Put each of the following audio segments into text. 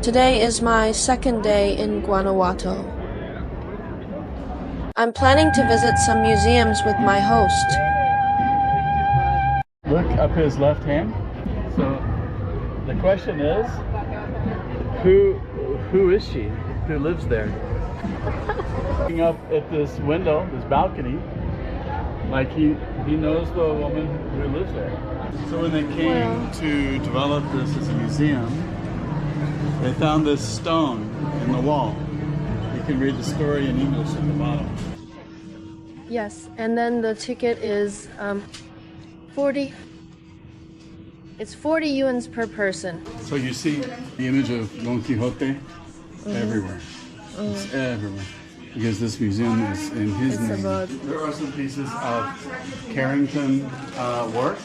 Today is my second day in Guanajuato. I'm planning to visit some museums with my host. Look up his left hand. So the question is, who is she? Who lives there? Looking up at this window, this balcony, like he knows the woman who lives there. So when they came to develop this as a museum, they found this stone in the wall. You can read the story in English at the bottom. Yes, and then the ticket is 40. It's 40 yuans per person. So you see the image of Don Quixote everywhere. It's everywhere. Because this museum is in his name. There are some pieces of Carrington work.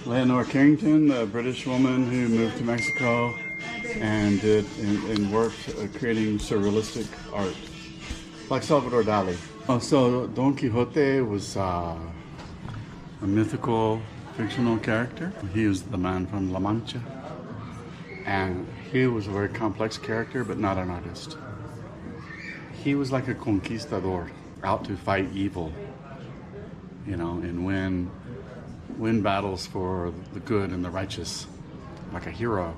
Leonore Carrington, the British woman who moved to Mexico and did and worked creating surrealistic art, like Salvador Dali. So Don Quixote was a mythical, fictional character. He was the man from La Mancha, and he was a very complex character, but not an artist. He was like a conquistador, out to fight evil, you know, and win battles for the good and the righteous, like a hero.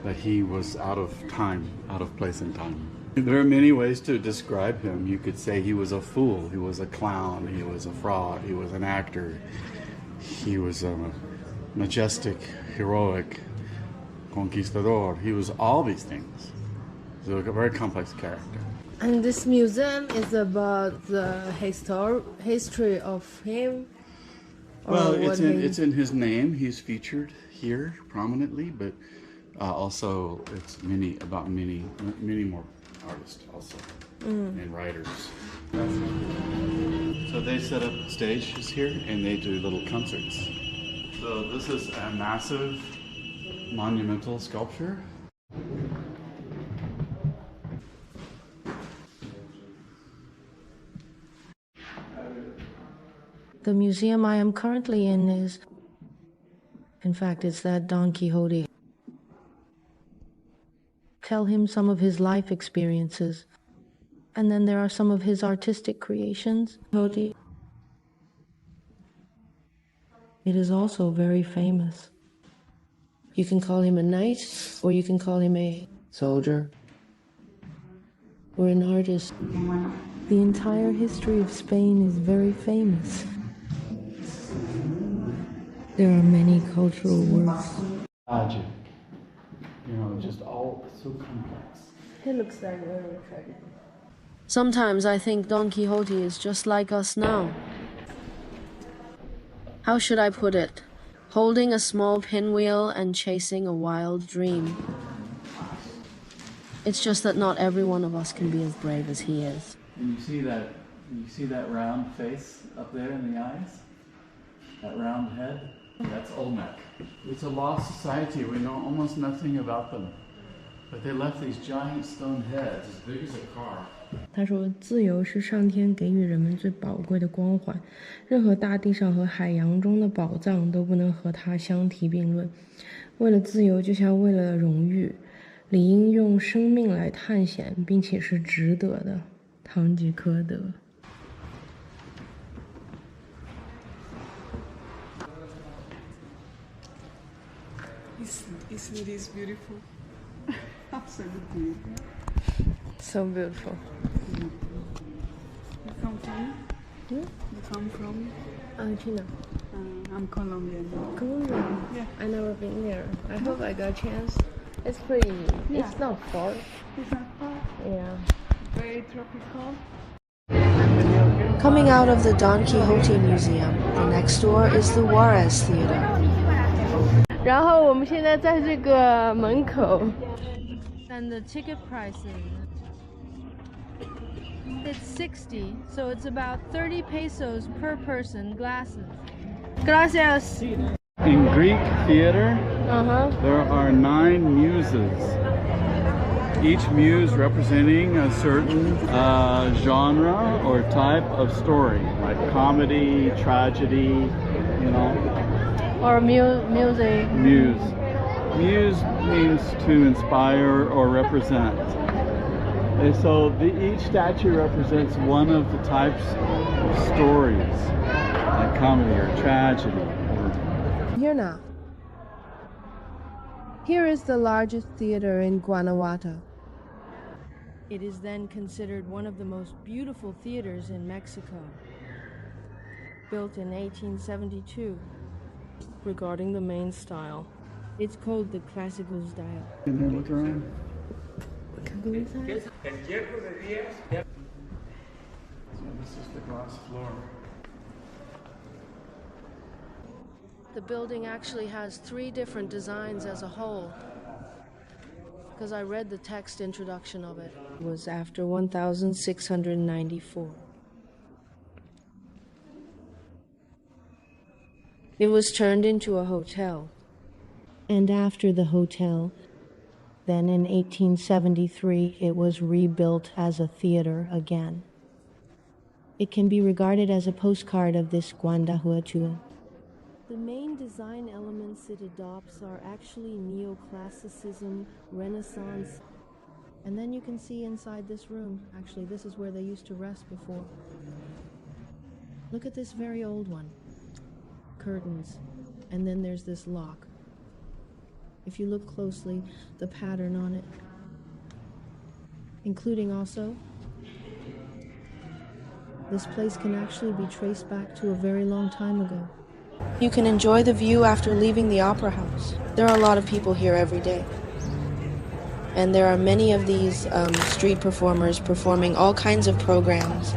But he was out of time, out of place and time. There are many ways to describe him. You could say he was a fool, he was a clown, he was a fraud, he was an actor, he was a majestic, heroic conquistador. He was all these things. So a very complex character. And this museum is about the history of him? Well, it's in his name. He's featured here prominently, but also it's about many more artists also and writers. So they set up stages here and they do little concerts. So this is a massive monumental sculpture. The museum I am currently in is, in fact, it's that Don Quixote. Tell him some of his life experiences. And then there are some of his artistic creations. Quixote. It is also very famous. You can call him a knight, or you can call him a soldier, or an artist. The entire history of Spain is very famous. There are many cultural works. Magic. You know, just all so complex. He looks like a very tragic. Sometimes I think Don Quixote is just like us now. How should I put it? Holding a small pinwheel and chasing a wild dream. It's just that not every one of us can be as brave as he is. And you see that round face up there in the eyes? That round head? That's Olmec. It's a lost society. We know almost nothing about them. But they left these giant stone heads as big as a car. 他说自由是上天给予人们最宝贵的光环，任何大地上和海洋中的宝藏都不能和它相提并论。为了自由就像为了荣誉，理应用生命来探险，并且是值得的。堂吉诃德。Isn't this beautiful? Absolutely. So beautiful. You come from? You come from? Argentina. I'm Colombian. Colombia? Yeah. I've never been there. I hope I got a chance. It's pretty. Yeah. It's not far. It's not far. Yeah. Very tropical. Coming out of the Don Quixote Museum, the next door is the Juarez Theater. 然后我们现在在这个门口。And the ticket price it's 60, so it's about 30 pesos per person. Glasses. Gracias. In Greek theater, there are 9 muses. Each muse representing a certain genre or type of story, like comedy, tragedy, you know. Or music. Muse. Muse means to inspire or represent. And so each statue represents one of the types of stories, like comedy or tragedy. Here now. Here is the largest theater in Guanajuato. It is then considered one of the most beautiful theaters in Mexico. Built in 1872. Regarding the main style, it's called the classical style. Can you look around? Can go inside? So this is the glass floor. The building actually has 3 different designs as a whole, because I read the text introduction of it. It was after 1694. It was turned into a hotel, and after the hotel, then in 1873, it was rebuilt as a theater again. It can be regarded as a postcard of this Guanajuato. The main design elements it adopts are actually neoclassicism, Renaissance, and then you can see inside this room, actually this is where they used to rest before. Look at this very old one. Curtains, and then there's this lock. If you look closely, the pattern on it, including also, this place can actually be traced back to a very long time ago. You can enjoy the view after leaving the opera house. There are a lot of people here every day. And there are many of these street performers performing all kinds of programs